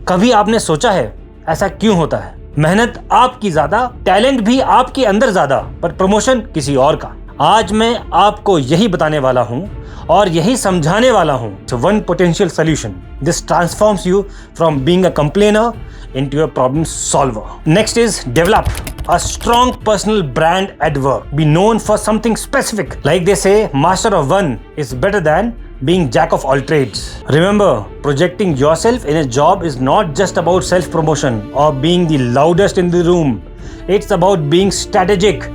कभी आपने सोचा है ऐसा क्यों होता है? मेहनत आपकी ज्यादा, टैलेंट भी आपके अंदर ज्यादा, पर प्रमोशन किसी और का। आज मैं आपको यही बताने वाला हूं और यही समझाने वाला हूं। One potential solution this transforms you from being a complainer into a problem solver. Next is develop a strong personal brand at work. Be known for something specific. Like they say, master of one is better than being jack of all trades. Remember, projecting yourself in a job is not just about self-promotion or being the loudest in the room. It's about being strategic,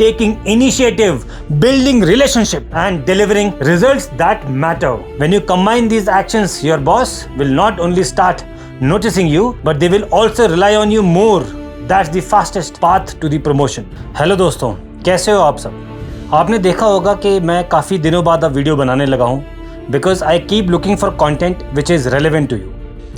taking initiative, building relationship, and delivering results that matter. When you combine these actions, your boss will not only start noticing you, but they will also rely on you more. That's the fastest path to the promotion. Hello दोस्तों, कैसे हो आप सब? आपने देखा होगा कि मैं काफ़ी दिनों बाद अब वीडियो बनाने लगा हूँ because I keep looking for content which is relevant to you.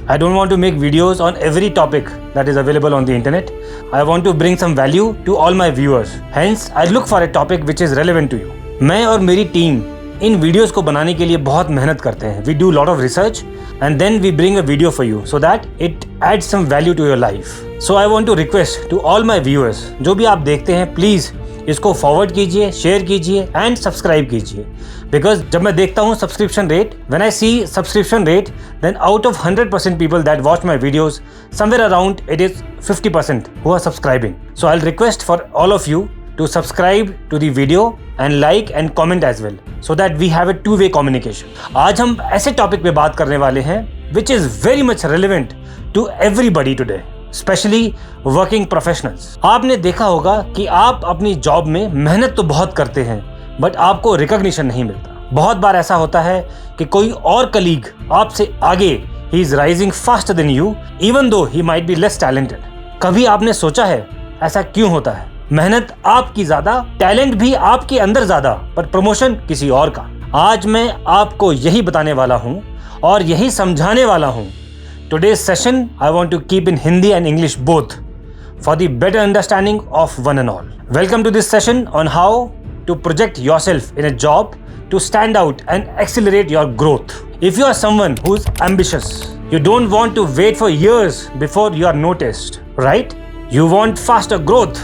I don't want to make videos on every topic that is available on the internet. I want to bring some value to all my viewers. Hence, I look for a topic which is relevant to you. मैं और मेरी team इन videos को बनाने के लिए बहुत मेहनत करते हैं. We do lot of research and then we bring a video for you so that it adds some value to your life. So I want to request to all my viewers, जो भी आप देखते हैं, please इसको forward कीजिए, share कीजिए and subscribe कीजिए. Because जब मैं देखता हूँ subscription rate, when I see subscription rate, then out of 100% people that watch my videos, somewhere around it is 50% who are subscribing. So I will request for all of you to subscribe to the video and like and comment as well so that we have a two-way communication. आज हम ऐसे topic पे बात करने वाले हैं which is very much relevant to everybody today, especially working professionals. आपने देखा होगा कि आप अपनी जॉब में मेहनत तो बहुत करते हैं बट आपको रिकॉग्निशन नहीं मिलता. बहुत बार ऐसा होता है कि कोई और कलीग आपसे आगे, he is rising faster than you even though he might be less talented. कभी आपने सोचा है ऐसा क्यों होता है? मेहनत आपकी ज्यादा, टैलेंट भी आपके अंदर ज्यादा, पर प्रमोशन किसी और का. आज मैं आपको यही बताने वाला हूं और यही समझाने वाला हूं. Today's session I want to keep in Hindi and English both for the better understanding of one and all. Welcome to this session on how to project yourself in a job to stand out and accelerate your growth. If you are someone who's ambitious, you don't want to wait for years before you are noticed, right? You want faster growth,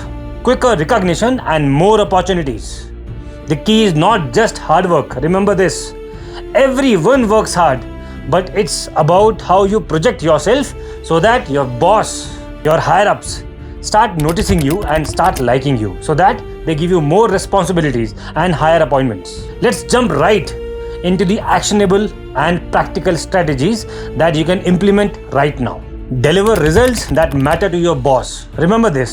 quicker recognition and more opportunities. The key is not just hard work. Remember this. Everyone works hard, but it's about how you project yourself so that your boss, your higher ups start noticing you and start liking you so that they give you more responsibilities and higher appointments. Let's jump right into the actionable and practical strategies that you can implement right now. Deliver results that matter to your boss. Remember this,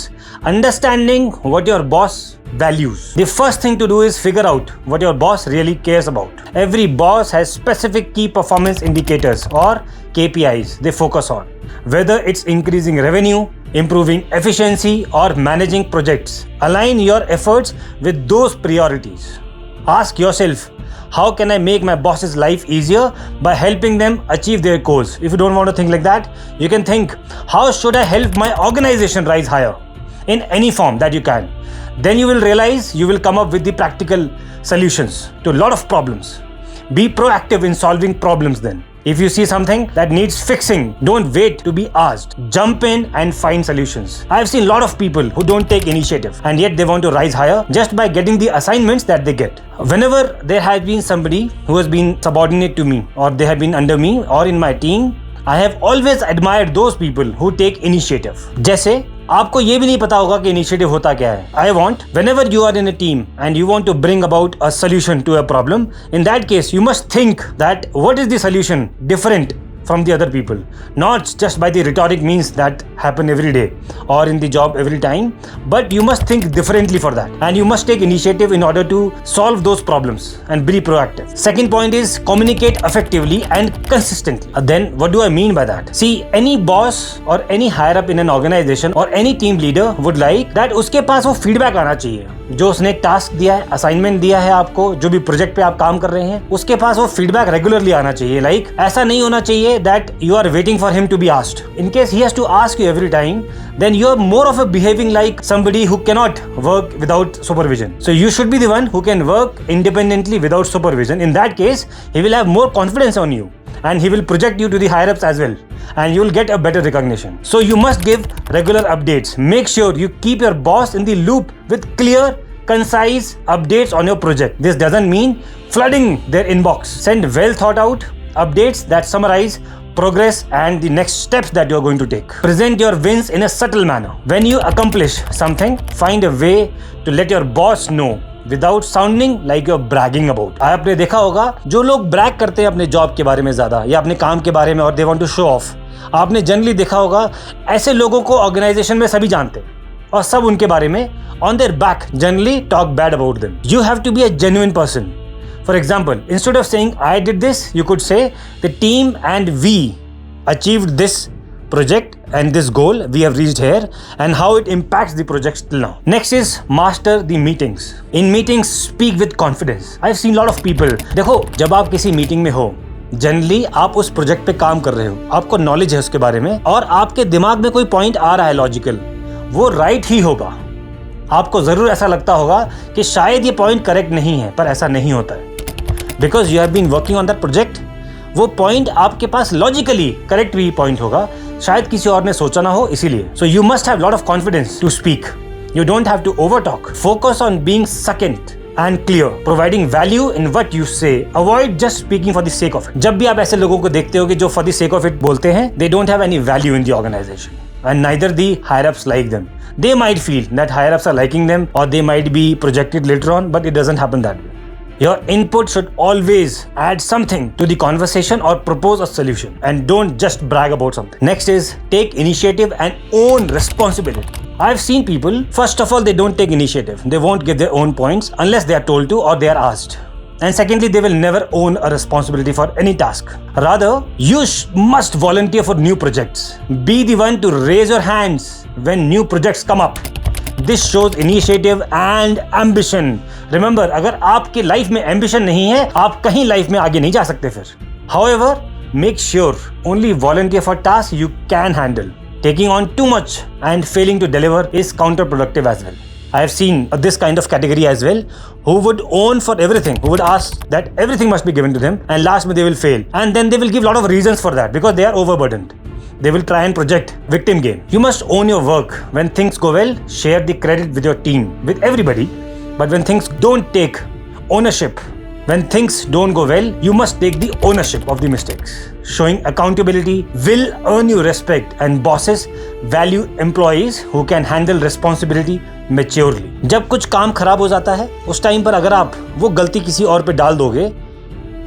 understanding what your boss values. The first thing to do is figure out what your boss really cares about. Every boss has specific key performance indicators or KPIs they focus on. Whether it's increasing revenue, improving efficiency or managing projects, align your efforts with those priorities. Ask yourself, how can I make my boss's life easier by helping them achieve their goals? If you don't want to think like that, you can think, how should I help my organization rise higher in any form that you can? Then you will realize you will come up with the practical solutions to a lot of problems. Be proactive in solving problems then. If you see something that needs fixing, don't wait to be asked. Jump in and find solutions. I've seen a lot of people who don't take initiative and yet they want to rise higher just by getting the assignments that they get. Whenever there has been somebody who has been subordinate to me or they have been under me or in my team, I have always admired those people who take initiative. जैसे आपको ये भी नहीं पता होगा कि initiative होता क्या है. I want, whenever you are in a team and you want to bring about a solution to a problem, in that case you must think that what is the solution different from the other people, not just by the rhetoric means that happen every day or in the job every time, but you must think differently for that and you must take initiative in order to solve those problems and be proactive. Second point is communicate effectively and consistently. Then what do I mean by that? See, any boss or any higher up in an organization or any team leader would like that उसके पास वो feedback आना चाहिए. जो उसने task दिया है, assignment दिया है आपको, जो भी प्रोजेक्ट पे आप काम कर रहे हैं, उसके पास वो फीडबैक रेगुलरली आना चाहिए. लाइक ऐसा नहीं होना चाहिए that you are waiting for him to be asked. In case he has to ask you every time, then you are more of a behaving like somebody who cannot work without supervision. So you should be the one who can work independently without supervision. In that case, he will have more confidence on you and he will project you to the higher ups as well, and you will get a better recognition. So you must give regular updates. Make sure you keep your boss in the loop with clear, concise updates on your project. This doesn't mean flooding their inbox. Send well thought out updates that summarize progress and the next steps that you're going to take. Present your wins in a subtle manner. When you accomplish something, find a way to let your boss know without sounding like you're bragging about. आपने देखा होगा जो लोग Bragg करते हैं अपने job के बारे में ज्यादा या अपने काम के बारे में और they want to show off, आपने जनरली देखा होगा ऐसे लोगों को ऑर्गेनाइजेशन में सभी जानते हैं और सब उनके बारे में on their back generally talk bad about them. You have to be a genuine person. For example, instead of saying I did this, you could say the team and we achieved this project and this goal we have reached here and how it impacts the project till now. Next is master the meetings. In meetings, speak with confidence. I've seen a lot of people. देखो, जब आप किसी meeting में हो, generally आप उस project पे काम कर रहे हो, आपको नॉलेज है उसके बारे में और आपके दिमाग में कोई पॉइंट आ रहा है लॉजिकल, वो राइट ही होगा. आपको जरूर ऐसा लगता होगा कि शायद ये पॉइंट करेक्ट नहीं है, पर ऐसा नहीं होता है. Because you have been working on that project, वो पॉइंट आपके पास लॉजिकली करेक्ट भी पॉइंट होगा, शायद किसी और ने सोचा ना हो इसीलिए. So you must have lot of confidence to speak. You don't have to over talk. Focus on being succinct and clear, providing value in what you say. Avoid just speaking for the sake of it. जब भी आप ऐसे लोगों को देखते हो कि जो for the sake of it बोलते हैं, they don't have any value in the organization, and neither the higher ups like them. They might feel that higher ups are liking them, or they might be projected later on, but it doesn't happen that way. Your input should always add something to the conversation or propose a solution, and don't just brag about something. Next is take initiative and own responsibility. I've seen people, first of all, they don't take initiative. They won't give their own points unless they are told to or they are asked. And secondly, they will never own a responsibility for any task. Rather, you must volunteer for new projects. Be the one to raise your hands when new projects come up. This shows initiative and ambition. Remember, अगर आपके life में ambition नहीं है, आप कहीं life में आगे नहीं जा सकते फिर. However, make sure only volunteer for tasks you can handle. Taking on too much and failing to deliver is counterproductive as well. I have seen this kind of category as well, who would own for everything, who would ask that everything must be given to them, and last they will fail. And then they will give a lot of reasons for that because they are overburdened. They will try and project victim game. You must own your work. When things go well, share the credit with your team, with everybody. But when things don't take ownership, when things don't go well, you must take the ownership of the mistakes. Showing accountability will earn you respect, and bosses value employees who can handle responsibility maturely. जब कुछ काम खराब हो जाता है, उस time पर अगर आप वो गलती किसी और पे डाल दोगे,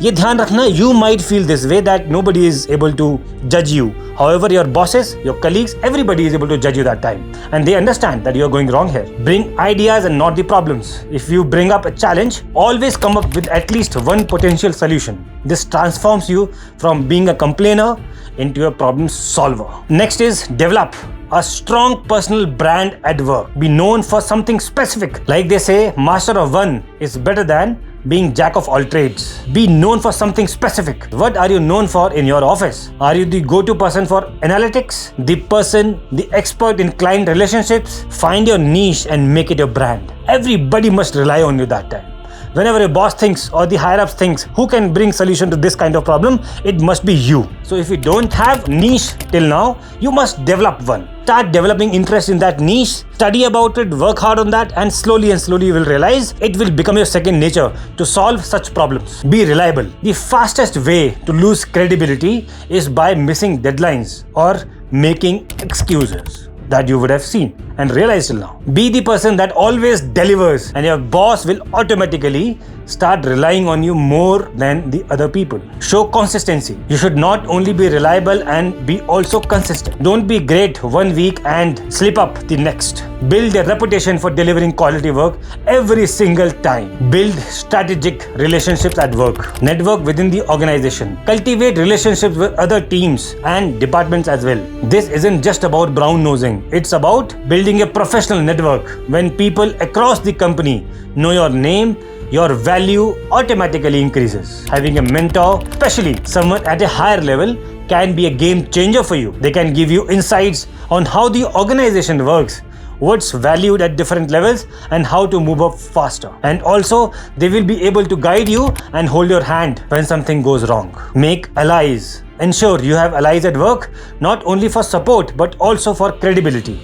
ये ध्यान रखना, you might feel this way that nobody is able to judge you. However, your bosses, your colleagues, everybody is able to judge you that time, and they understand that you are going wrong here. Bring ideas and not the problems. If you bring up a challenge, always come up with at least one potential solution. This transforms you from being a complainer into a problem solver. Next is develop a strong personal brand at work. Be known for something specific. Like they say, master of one is better than being jack of all trades. Be known for something specific. What are you known for in your office? Are you the go-to person for analytics? The expert in client relationships? Find your niche and make it your brand. Everybody must rely on you that time. Whenever a boss thinks or the higher ups thinks who can bring solution to this kind of problem, it must be you. So if you don't have niche till now, you must develop one. Start developing interest in that niche, study about it, work hard on that, and slowly you will realize it will become your second nature to solve such problems. Be reliable. The fastest way to lose credibility is by missing deadlines or making excuses that you would have seen and realized till now. Be the person that always delivers, and your boss will automatically start relying on you more than the other people. Show consistency. You should not only be reliable and be also consistent. Don't be great one week and slip up the next. Build a reputation for delivering quality work every single time. Build strategic relationships at work. Network within the organization. Cultivate relationships with other teams and departments as well. This isn't just about brown nosing. It's about building a professional network. When people across the company know your name, your value automatically increases. Having a mentor, especially someone at a higher level, can be a game changer for you. They can give you insights on how the organization works, what's valued at different levels and how to move up faster. And also, they will be able to guide you and hold your hand when something goes wrong. Make allies. Ensure you have allies at work, not only for support but also for credibility.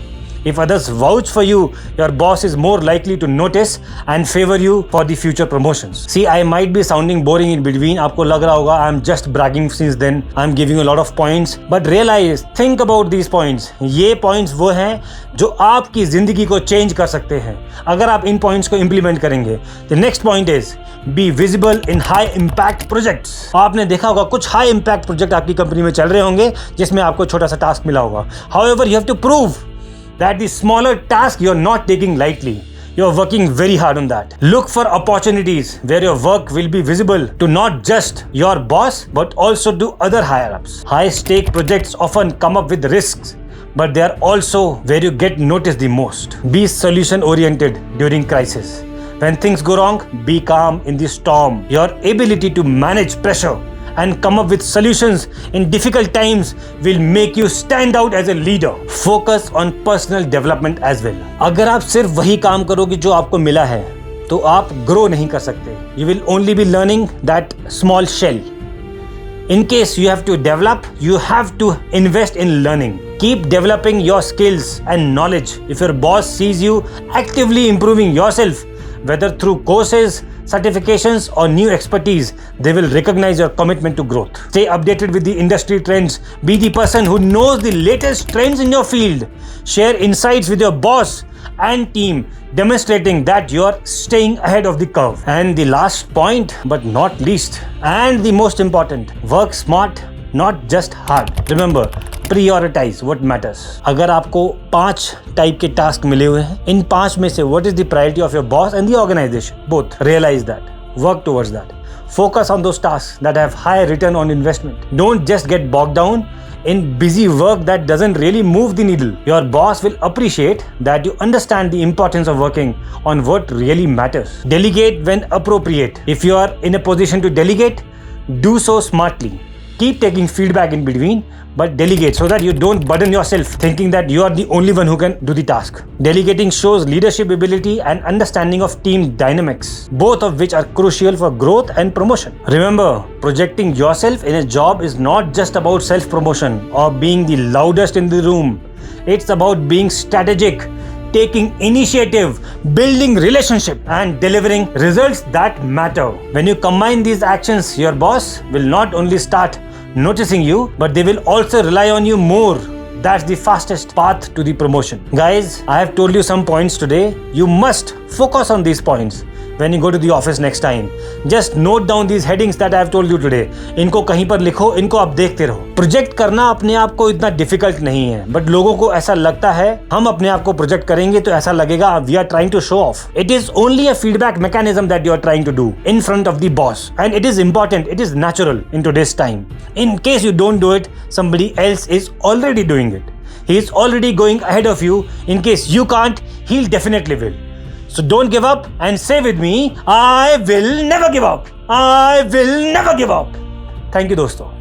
If others vouch for you, your boss is more likely to notice and favor you for the future promotions. See, I might be sounding boring in between. आपको लग रहा होगा I'm just bragging since then. I'm giving you a lot of points. But realize, think about these points. ये points वो हैं जो आपकी जिंदगी को change कर सकते हैं अगर आप इन points को implement करेंगे. The next point is be visible in high impact projects. आपने देखा होगा कुछ high impact project आपकी कंपनी में चल रहे होंगे जिसमें आपको छोटा सा टास्क मिला होगा. However, you have to prove that the smaller task you're not taking lightly. You're working very hard on that. Look for opportunities where your work will be visible to not just your boss but also to other higher ups. High stake projects often come up with risks, but they are also where you get noticed the most. Be solution oriented during crisis. When things go wrong, be calm in the storm. Your ability to manage pressure and come up with solutions in difficult times will make you stand out as a leader. Focus on personal development as well. अगर आप सिर्फ वही काम करोगे जो आपको मिला है तो आप grow नहीं कर सकते. You will only be learning that small shell. In case you have to develop, you have to invest in learning. Keep developing your skills and knowledge. If your boss sees you actively improving yourself, whether through courses, certifications or new expertise, they will recognize your commitment to growth. Stay updated with the industry trends. Be the person who knows the latest trends in your field. Share insights with your boss and team, demonstrating that you are staying ahead of the curve. And the last point, but not least, and the most important, work smart, not just hard. Remember, prioritize what matters. अगर आपको 5 type के task मिले हुए हैं, इन 5 में से what is the priority of your boss and the organization? Both. Realize that. Work towards that. Focus on those tasks that have high return on investment. Don't just get bogged down in busy work that doesn't really move the needle. Your boss will appreciate that you understand the importance of working on what really matters. Delegate when appropriate. If you are in a position to delegate, do so smartly. Keep taking feedback in between, but delegate so that you don't burden yourself thinking that you are the only one who can do the task. Delegating shows leadership ability and understanding of team dynamics, both of which are crucial for growth and promotion. Remember, projecting yourself in a job is not just about self-promotion or being the loudest in the room. It's about being strategic, taking initiative, building relationship, and delivering results that matter. When you combine these actions, your boss will not only start noticing you, but they will also rely on you more. That's the fastest path to the promotion. Guys, I have told you some points today. You must focus on these points when you go to the office next time. Just note down these headings that I have told you today. इनको कहीं पर लिखो, इनको आप देखते रहो. Project करना अपने आप को इतना डिफिकल्ट नहीं है, बट लोगों को ऐसा लगता है हम अपने आप को प्रोजेक्ट करेंगे तो ऐसा लगेगा we are trying to show off. It is only a feedback mechanism that you are trying to do in front of the boss, and it is important, it is natural in today's time. In case you don't do it, somebody else is already doing it. He is already going ahead of you. In case you can't, he'll definitely will. So don't give up and say with me, I will never give up. I will never give up. Thank you दोस्तों.